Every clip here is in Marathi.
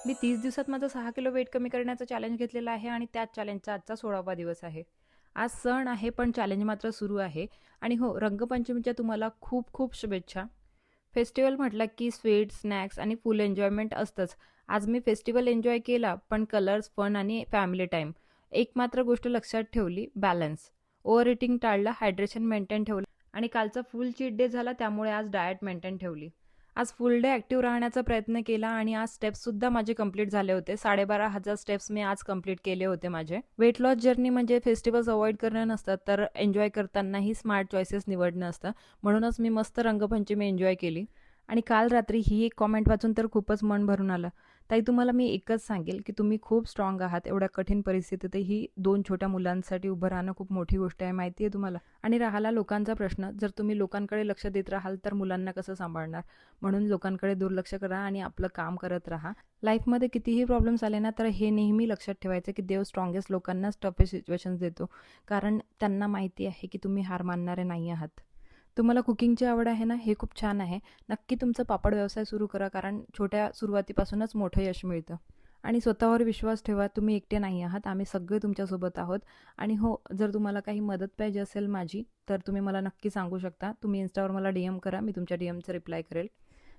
मी 30 दिवसात माझं 6 किलो वेट कमी करण्याचा चॅलेंज घेतलेला आहे आणि त्याच चॅलेंजचा आजचा 16वा दिवस आहे. आज सण आहे पण चॅलेंज मात्र सुरू आहे. आणि हो, रंगपंचमीच्या तुम्हाला खूप खूप शुभेच्छा. फेस्टिवल म्हटलं की स्वीट, स्नॅक्स आणि फुल एन्जॉयमेंट असतंच. आज मी फेस्टिवल एन्जॉय केला, पण कलर्स, फन आणि फॅमिली टाईम. एक मात्र गोष्ट लक्षात ठेवली, बॅलन्स. ओव्हर इटिंग टाळलं, हायड्रेशन मेंटेन ठेवलं आणि कालचा फुल चीट डे झाला त्यामुळे आज डाएट मेंटेन ठेवली. आज फुल डे ॲक्टिव्ह राहण्याचा प्रयत्न केला आणि आज स्टेप्ससुद्धा माझे कंप्लीट झाले होते. 12,500 स्टेप्स मी आज कंप्लीट केले होते माझे. वेट लॉस जर्नी म्हणजे फेस्टिवल्स अवॉइड करणं नसतं, तर एन्जॉय करतानाही स्मार्ट चॉईसेस निवडणं असतं. म्हणूनच मी मस्त रंगपंचमी एन्जॉय केली. आणि काल रात्री ही एक कॉमेंट वाचून तर खूपच मन भरून आलं. ताई, तुम्हाला मी एकच सांगेल की तुम्ही खूप स्ट्रॉंग आहात. एवढ्या कठीण परिस्थितीतही 2 छोट्या मुलांसाठी उभं राहणं खूप मोठी गोष्ट आहे, माहिती आहे तुम्हाला. आणि राहिला लोकांचा प्रश्न, जर तुम्ही लोकांकडे लक्ष देत राहाल तर मुलांना कसं सांभाळणार. म्हणून लोकांकडे दुर्लक्ष करा आणि आपलं काम करत राहा. लाईफमध्ये कितीही प्रॉब्लेम्स आले ना, तर हे नेहमी लक्षात ठेवायचं की देव स्ट्रॉंगेस्ट लोकांनाच टफेस्ट सिच्युएशन्स देतो. कारण त्यांना माहिती आहे की तुम्ही हार मानणारे नाही आहात. तुम्हाला कुकिंगची आवड आहे ना, हे खूप छान आहे. नक्की तुमचा पापड व्यवसाय सुरू करा, कारण छोट्या सुरुवातीपासूनच मोठं यश मिळतं. आणि स्वतःवर विश्वास ठेवा, तुम्ही एकटे नाही आहात. आम्ही सगळे तुमच्यासोबत आहोत. आणि हो, जर तुम्हाला काही मदत पाहिजे असेल माझी, तर तुम्ही मला नक्की सांगू शकता. तुम्ही Instaवर मला DM करा, मी तुमच्या DMचं रिप्लाय करेल.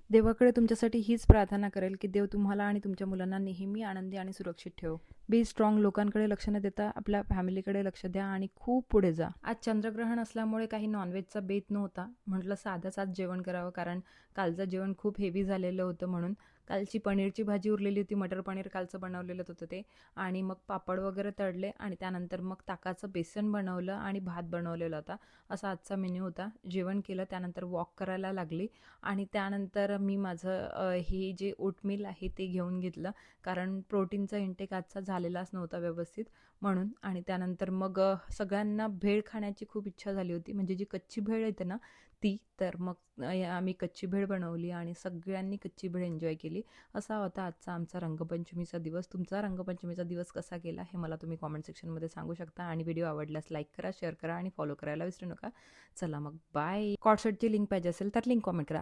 देवाकडे तुमच्यासाठी हीच प्रार्थना करेल की देव तुम्हाला आणि तुमच्या मुलांना नेहमी आनंदी आणि सुरक्षित ठेवो. Be strong. लोकांकडे लक्ष न देता आपल्या फॅमिलीकडे लक्ष द्या आणि खूप पुढे जा. आज चंद्रग्रहण असल्यामुळे काही नॉनव्हेजचा बेत नव्हता. म्हटलं साधंच आज जेवण करावं, कारण कालचं जेवण खूप हेवी झालेलं होतं. म्हणून कालची पनीरची भाजी उरलेली होती, मटर पनीर कालचं बनवलेलं होतं ते. आणि मग पापड वगैरे तळले आणि त्यानंतर मग ताकाचं बेसन बनवलं आणि भात बनवलेला होता. असा आजचा मेन्यू होता. जेवण केलं, त्यानंतर वॉक करायला लागली आणि त्यानंतर मी माझं हे जे ओटमील आहे ते घेऊन घेतलं, कारण प्रोटीनचा इंटेक आजचा झालेलाच नव्हता व्यवस्थित म्हणून. आणि त्यानंतर मग सगळ्यांना भेळ खाण्याची खूप इच्छा झाली होती, म्हणजे जी कच्ची भेळ येते ना ती. तर मग आम्ही कच्ची भेळ बनवली आणि सगळ्यांनी कच्ची भेळ एन्जॉय केली. असा होता आजचा आमचा रंगपंचमीचा दिवस. तुमचा रंगपंचमीचा दिवस कसा गेला हे मला तुम्ही कॉमेंट सेक्शनमध्ये सांगू शकता. आणि व्हिडिओ आवडल्यास लाईक करा, शेअर करा आणि फॉलो करायला विसरू नका. चला मग बाय. कॉर्ड सेटची लिंक पाहिजे असेल तर लिंक कॉमेंट करा.